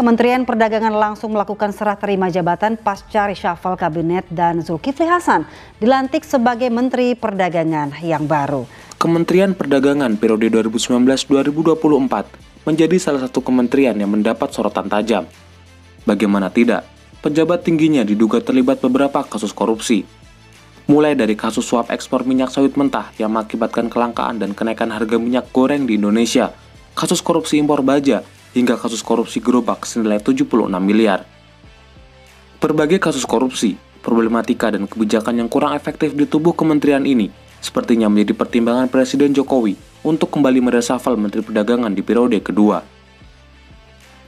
Kementerian Perdagangan langsung melakukan serah terima jabatan pasca reshuffle kabinet dan Zulkifli Hasan dilantik sebagai Menteri Perdagangan yang baru. Kementerian Perdagangan periode 2019-2024 menjadi salah satu kementerian yang mendapat sorotan tajam. Bagaimana tidak, pejabat tingginya diduga terlibat beberapa kasus korupsi. Mulai dari kasus suap ekspor minyak sawit mentah yang mengakibatkan kelangkaan dan kenaikan harga minyak goreng di Indonesia, kasus korupsi impor baja, hingga kasus korupsi gerobak senilai 76 miliar. Berbagai kasus korupsi, problematika dan kebijakan yang kurang efektif di tubuh kementerian ini sepertinya menjadi pertimbangan Presiden Jokowi untuk kembali mereshuffle Menteri Perdagangan di periode kedua.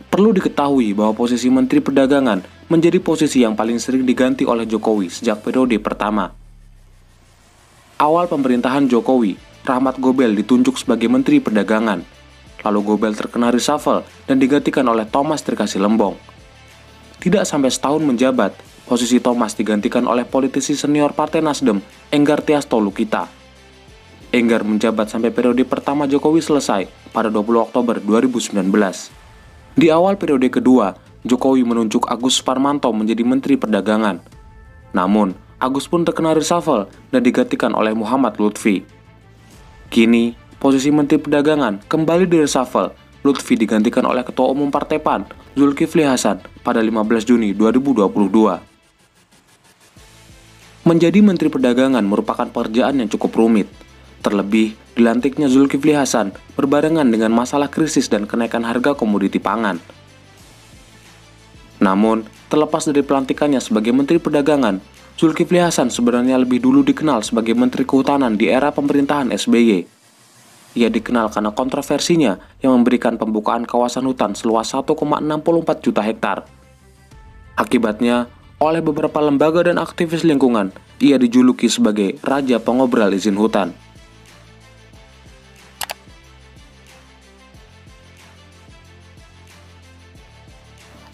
Perlu diketahui bahwa posisi Menteri Perdagangan menjadi posisi yang paling sering diganti oleh Jokowi sejak periode pertama. Awal pemerintahan Jokowi, Rahmat Gobel ditunjuk sebagai Menteri Perdagangan. Lalu Gobel terkena reshuffle dan digantikan oleh Thomas Trikasih Lembong. Tidak sampai setahun menjabat, posisi Thomas digantikan oleh politisi senior Partai Nasdem, Enggar Tias Tolukita. Enggar menjabat sampai periode pertama Jokowi selesai pada 20 Oktober 2019. Di awal periode kedua, Jokowi menunjuk Agus Suparmanto menjadi Menteri Perdagangan. Namun, Agus pun terkena reshuffle dan digantikan oleh Muhammad Lutfi. Kini, posisi Menteri Perdagangan kembali direshuffle. Lutfi digantikan oleh Ketua Umum Partai PAN, Zulkifli Hasan, pada 15 Juni 2022. Menjadi Menteri Perdagangan merupakan pekerjaan yang cukup rumit. Terlebih, dilantiknya Zulkifli Hasan berbarengan dengan masalah krisis dan kenaikan harga komoditi pangan. Namun, terlepas dari pelantikannya sebagai Menteri Perdagangan, Zulkifli Hasan sebenarnya lebih dulu dikenal sebagai Menteri Kehutanan di era pemerintahan SBY. Ia dikenal karena kontroversinya yang memberikan pembukaan kawasan hutan seluas 1,64 juta hektar. Akibatnya, oleh beberapa lembaga dan aktivis lingkungan, ia dijuluki sebagai Raja Pengobrol Izin Hutan.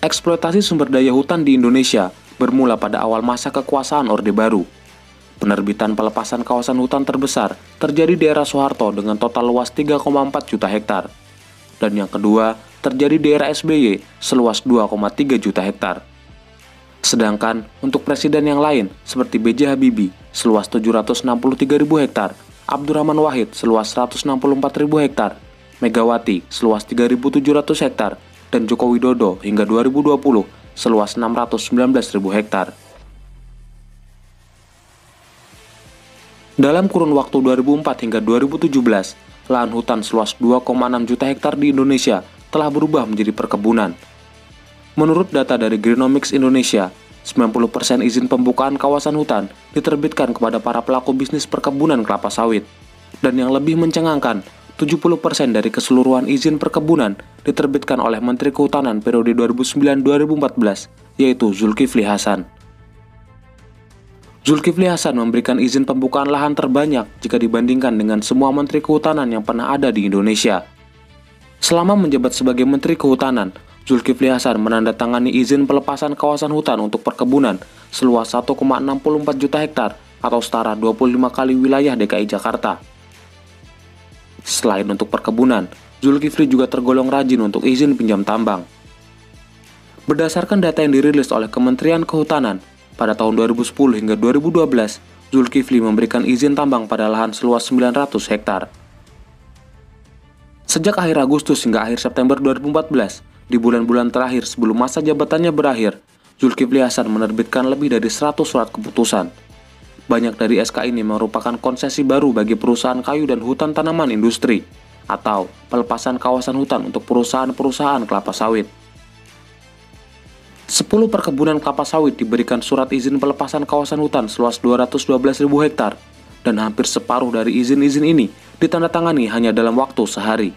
Eksploitasi sumber daya hutan di Indonesia bermula pada awal masa kekuasaan Orde Baru. Penerbitan pelepasan kawasan hutan terbesar terjadi di era Soeharto dengan total luas 3,4 juta hektar. Dan yang kedua terjadi di era SBY seluas 2,3 juta hektar. Sedangkan untuk presiden yang lain seperti B.J. Habibie seluas 763.000 hektar, Abdurrahman Wahid seluas 164.000 hektar, Megawati seluas 3.700 hektar, dan Joko Widodo hingga 2020 seluas 619.000 hektar. Dalam kurun waktu 2004 hingga 2017, lahan hutan seluas 2,6 juta hektar di Indonesia telah berubah menjadi perkebunan. Menurut data dari Greenomix Indonesia, 90% izin pembukaan kawasan hutan diterbitkan kepada para pelaku bisnis perkebunan kelapa sawit. Dan yang lebih mencengangkan, 70% dari keseluruhan izin perkebunan diterbitkan oleh Menteri Kehutanan periode 2009-2014, yaitu Zulkifli Hasan. Zulkifli Hasan memberikan izin pembukaan lahan terbanyak jika dibandingkan dengan semua Menteri Kehutanan yang pernah ada di Indonesia. Selama menjabat sebagai Menteri Kehutanan, Zulkifli Hasan menandatangani izin pelepasan kawasan hutan untuk perkebunan seluas 1,64 juta hektar atau setara 25 kali wilayah DKI Jakarta. Selain untuk perkebunan, Zulkifli juga tergolong rajin untuk izin pinjam tambang. Berdasarkan data yang dirilis oleh Kementerian Kehutanan, pada tahun 2010 hingga 2012, Zulkifli memberikan izin tambang pada lahan seluas 900 hektar. Sejak akhir Agustus hingga akhir September 2014, di bulan-bulan terakhir sebelum masa jabatannya berakhir, Zulkifli Hasan menerbitkan lebih dari 100 surat keputusan. Banyak dari SK ini merupakan konsesi baru bagi perusahaan kayu dan hutan tanaman industri, atau pelepasan kawasan hutan untuk perusahaan-perusahaan kelapa sawit. 10 perkebunan kelapa sawit diberikan surat izin pelepasan kawasan hutan seluas 212.000 hektar, dan hampir separuh dari izin-izin ini ditandatangani hanya dalam waktu sehari.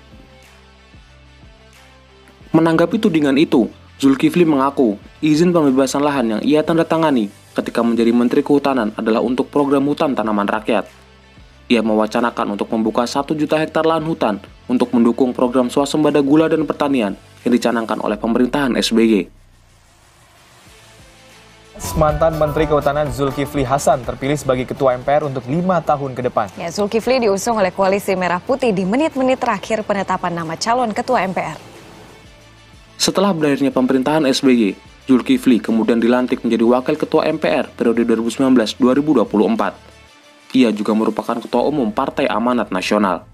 Menanggapi tudingan itu, Zulkifli mengaku izin pembebasan lahan yang ia tandatangani ketika menjadi Menteri Kehutanan adalah untuk program hutan tanaman rakyat. Ia mewacanakan untuk membuka 1 juta hektar lahan hutan untuk mendukung program swasembada gula dan pertanian yang dicanangkan oleh pemerintahan SBY. Mantan Menteri Kehutanan Zulkifli Hasan terpilih sebagai Ketua MPR untuk 5 tahun ke depan. Ya, Zulkifli diusung oleh Koalisi Merah Putih di menit-menit terakhir penetapan nama calon Ketua MPR. Setelah berakhirnya pemerintahan SBY, Zulkifli kemudian dilantik menjadi Wakil Ketua MPR periode 2019-2024. Ia juga merupakan Ketua Umum Partai Amanat Nasional.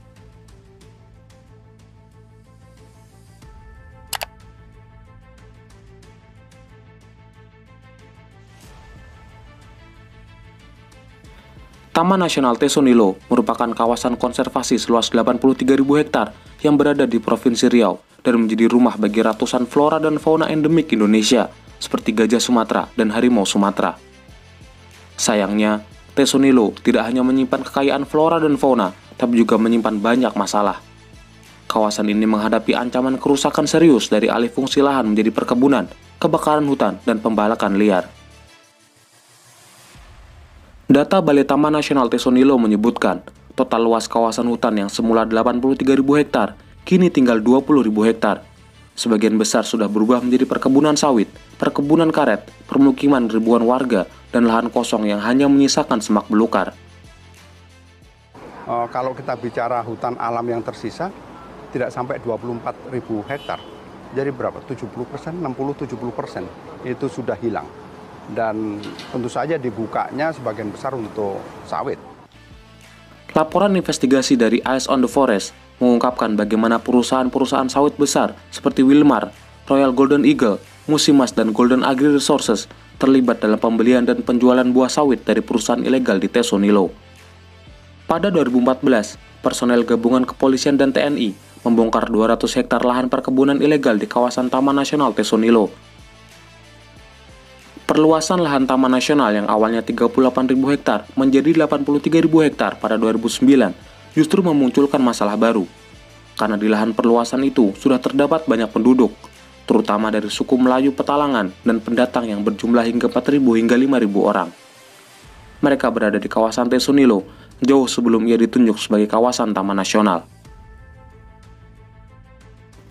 Taman Nasional Tesonilo merupakan kawasan konservasi seluas 83.000 hektar yang berada di Provinsi Riau dan menjadi rumah bagi ratusan flora dan fauna endemik Indonesia seperti gajah Sumatera dan harimau Sumatera. Sayangnya, Tesonilo tidak hanya menyimpan kekayaan flora dan fauna, tapi juga menyimpan banyak masalah. Kawasan ini menghadapi ancaman kerusakan serius dari alih fungsi lahan menjadi perkebunan, kebakaran hutan, dan pembalakan liar. Data Balai Taman Nasional Tesonilo menyebutkan, total luas kawasan hutan yang semula 83.000 hektar, kini tinggal 20.000 hektar. Sebagian besar sudah berubah menjadi perkebunan sawit, perkebunan karet, permukiman ribuan warga, dan lahan kosong yang hanya menyisakan semak belukar. Kalau kita bicara hutan alam yang tersisa, tidak sampai 24.000 hektar. Jadi berapa? 70%, 60-70% itu sudah hilang. Dan tentu saja dibukanya sebagian besar untuk sawit. Laporan investigasi dari Eyes on the Forest mengungkapkan bagaimana perusahaan-perusahaan sawit besar seperti Wilmar, Royal Golden Eagle, Musimas, dan Golden Agri Resources terlibat dalam pembelian dan penjualan buah sawit dari perusahaan ilegal di Tesonilo. Pada 2014, personel gabungan kepolisian dan TNI membongkar 200 hektar lahan perkebunan ilegal di kawasan Taman Nasional Tesonilo. Perluasan lahan Taman Nasional yang awalnya 38.000 hektar menjadi 83.000 hektar pada 2009 justru memunculkan masalah baru. Karena di lahan perluasan itu sudah terdapat banyak penduduk, terutama dari suku Melayu Petalangan dan pendatang yang berjumlah hingga 4.000 hingga 5.000 orang. Mereka berada di kawasan Tesonilo jauh sebelum ia ditunjuk sebagai kawasan Taman Nasional.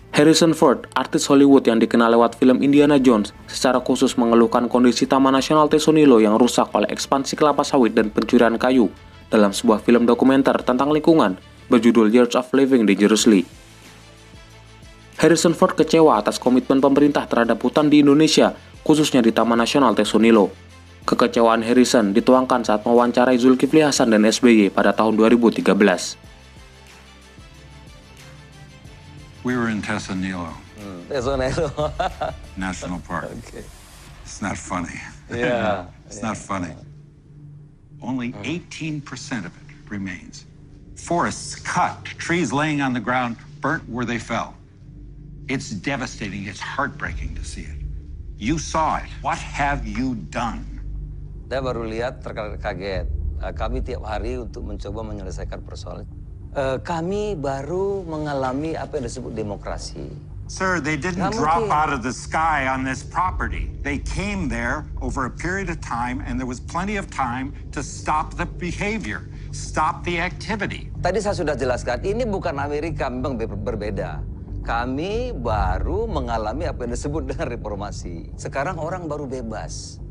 Harrison Ford, artis Hollywood yang dikenal lewat film Indiana Jones, secara khusus mengeluhkan kondisi Taman Nasional Tesonilo yang rusak oleh ekspansi kelapa sawit dan pencurian kayu dalam sebuah film dokumenter tentang lingkungan berjudul Years of Living Dangerously. Harrison Ford kecewa atas komitmen pemerintah terhadap hutan di Indonesia, khususnya di Taman Nasional Tesonilo. Kekecewaan Harrison dituangkan saat mewawancarai Zulkifli Hasan dan SBY pada tahun 2013. We were in Tesonilo Tesonilo. National Park. Okay. It's not funny. Yeah. It's not funny. Only 18% of it remains. Forests cut, trees laying on the ground, burnt where they fell. It's devastating. It's heartbreaking to see it. You saw it. What have you done? Saya baru lihat terkaget. Kami tiap hari untuk mencoba menyelesaikan persoalan. Kami baru mengalami apa yang disebut demokrasi. Sir, they didn't drop out of the sky on this property. They came there over a period of time, and there was plenty of time to stop the behavior, stop the activity. Tadi saya sudah jelaskan, ini bukan Amerika, memang berbeda. Kami baru mengalami apa yang disebut dengan reformasi. Sekarang orang baru bebas.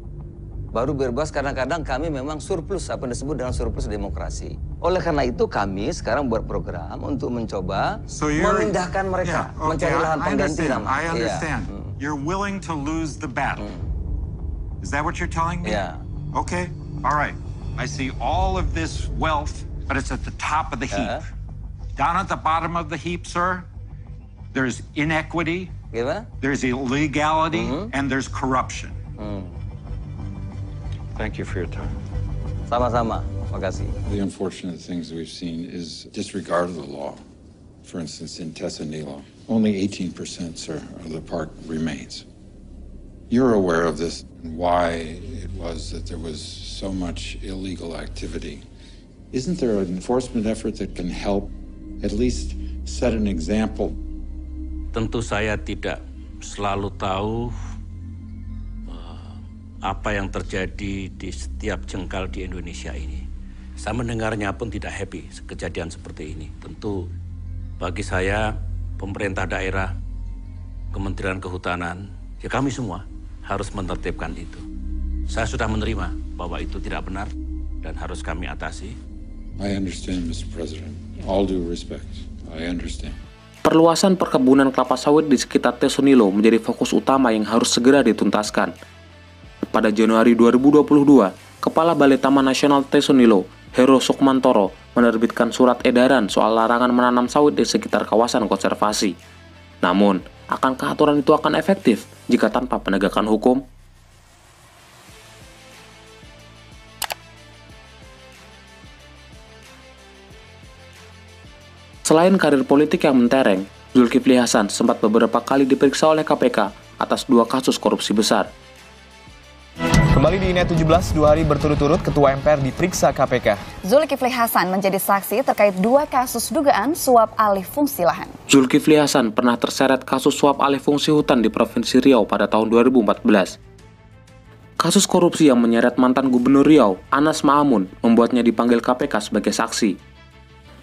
Baru bebas, kadang-kadang kami memang surplus, apa yang disebut dengan surplus demokrasi. Oleh karena itu kami sekarang buat program untuk mencoba memindahkan mereka, mencari lahan pengganti. I understand. You're willing to lose the battle. Is that what you're telling me? Yeah. Okay, all right. I see all of this wealth, but it's at the top of the heap. Down at the bottom of the heap, sir, there's inequity, there's illegality, and there's corruption. Thank you for your time. Sama-sama, makasih. The unfortunate things we've seen is disregard of the law. For instance, in Tesonilo, only 18%, sir, of the park remains. You're aware of this and why it was that there was so much illegal activity. Isn't there an enforcement effort that can help at least set an example? Tentu saya tidak selalu tahu apa yang terjadi di setiap jengkal di Indonesia ini. Saya mendengarnya pun tidak happy kejadian seperti ini. Tentu bagi saya, pemerintah daerah, Kementerian Kehutanan, ya kami semua harus menertibkan itu. Saya sudah menerima bahwa itu tidak benar dan harus kami atasi. I understand, Mr. President. All due respect, I understand. Perluasan perkebunan kelapa sawit di sekitar Tesonilo menjadi fokus utama yang harus segera dituntaskan. Pada Januari 2022, Kepala Balai Taman Nasional Tesonilo, Hero Sukmantoro, menerbitkan surat edaran soal larangan menanam sawit di sekitar kawasan konservasi. Namun, akankah aturan itu akan efektif jika tanpa penegakan hukum? Selain karir politik yang mentereng, Zulkifli Hasan sempat beberapa kali diperiksa oleh KPK atas 2 kasus korupsi besar. Kembali di Net 17, 2 hari berturut-turut Ketua MPR diperiksa KPK. Zulkifli Hasan menjadi saksi terkait 2 kasus dugaan suap alih fungsi lahan. Zulkifli Hasan pernah terseret kasus suap alih fungsi hutan di Provinsi Riau pada tahun 2014. Kasus korupsi yang menyeret mantan Gubernur Riau, Anas Ma'amun, membuatnya dipanggil KPK sebagai saksi.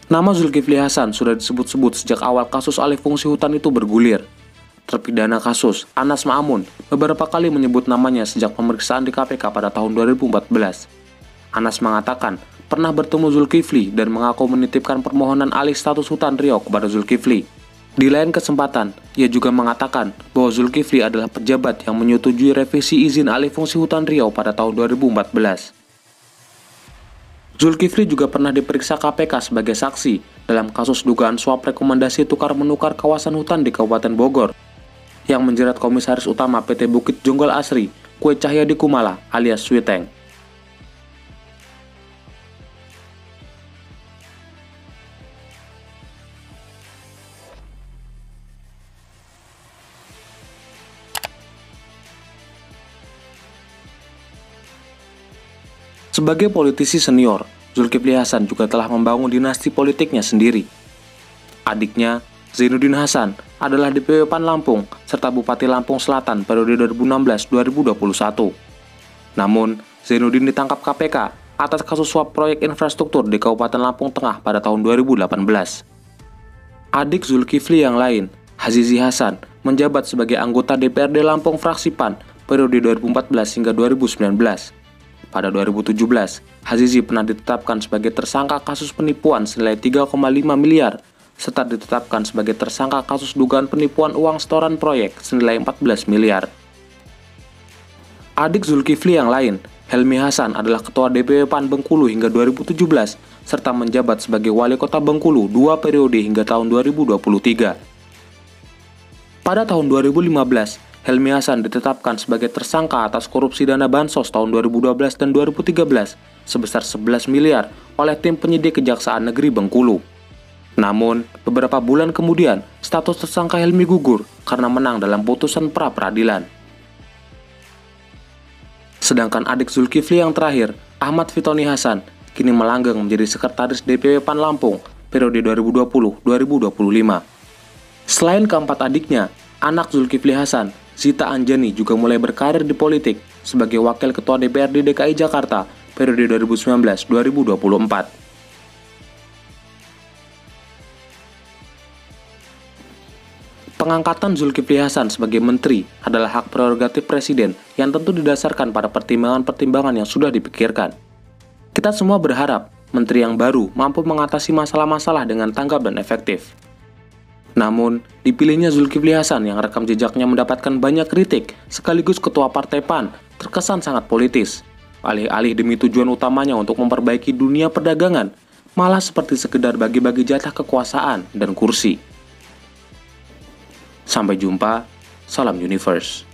Nama Zulkifli Hasan sudah disebut-sebut sejak awal kasus alih fungsi hutan itu bergulir. Terpidana kasus, Anas Ma'amun, beberapa kali menyebut namanya sejak pemeriksaan di KPK pada tahun 2014. Anas mengatakan pernah bertemu Zulkifli dan mengaku menitipkan permohonan alih status hutan Riau kepada Zulkifli. Di lain kesempatan, ia juga mengatakan bahwa Zulkifli adalah pejabat yang menyetujui revisi izin alih fungsi hutan Riau pada tahun 2014. Zulkifli juga pernah diperiksa KPK sebagai saksi dalam kasus dugaan suap rekomendasi tukar-menukar kawasan hutan di Kabupaten Bogor yang menjerat Komisaris Utama PT Bukit Jonggol Asri, Kue Cahyadi Kumala alias Switeng. Sebagai politisi senior, Zulkifli Hasan juga telah membangun dinasti politiknya sendiri. Adiknya, Zainuddin Hasan, adalah DPW PAN Lampung serta Bupati Lampung Selatan periode 2016-2021. Namun, Zainuddin ditangkap KPK atas kasus suap proyek infrastruktur di Kabupaten Lampung Tengah pada tahun 2018. Adik Zulkifli yang lain, Hazizi Hasan, menjabat sebagai anggota DPRD Lampung fraksi PAN periode 2014 hingga 2019. Pada 2017, Hazizi pernah ditetapkan sebagai tersangka kasus penipuan senilai 3,5 miliar, serta ditetapkan sebagai tersangka kasus dugaan penipuan uang setoran proyek senilai 14 miliar. Adik Zulkifli yang lain, Helmi Hasan, adalah Ketua DPW PAN Bengkulu hingga 2017, serta menjabat sebagai Wali Kota Bengkulu 2 periode hingga tahun 2023. Pada tahun 2015, Helmi Hasan ditetapkan sebagai tersangka atas korupsi dana bansos tahun 2012 dan 2013 sebesar 11 miliar oleh tim penyidik Kejaksaan Negeri Bengkulu. Namun, beberapa bulan kemudian, status tersangka Helmi gugur karena menang dalam putusan pra-peradilan. Sedangkan adik Zulkifli yang terakhir, Ahmad Fitoni Hasan, kini melanggeng menjadi sekretaris DPW PAN Lampung periode 2020-2025. Selain keempat adiknya, anak Zulkifli Hasan, Zita Anjani, juga mulai berkarir di politik sebagai Wakil Ketua DPRD DKI Jakarta periode 2019-2024. Pengangkatan Zulkifli Hasan sebagai menteri adalah hak prerogatif presiden yang tentu didasarkan pada pertimbangan-pertimbangan yang sudah dipikirkan. Kita semua berharap menteri yang baru mampu mengatasi masalah-masalah dengan tanggap dan efektif. Namun, dipilihnya Zulkifli Hasan yang rekam jejaknya mendapatkan banyak kritik sekaligus ketua partai PAN terkesan sangat politis. Alih-alih demi tujuan utamanya untuk memperbaiki dunia perdagangan, malah seperti sekedar bagi-bagi jatah kekuasaan dan kursi. Sampai jumpa, salam Universe.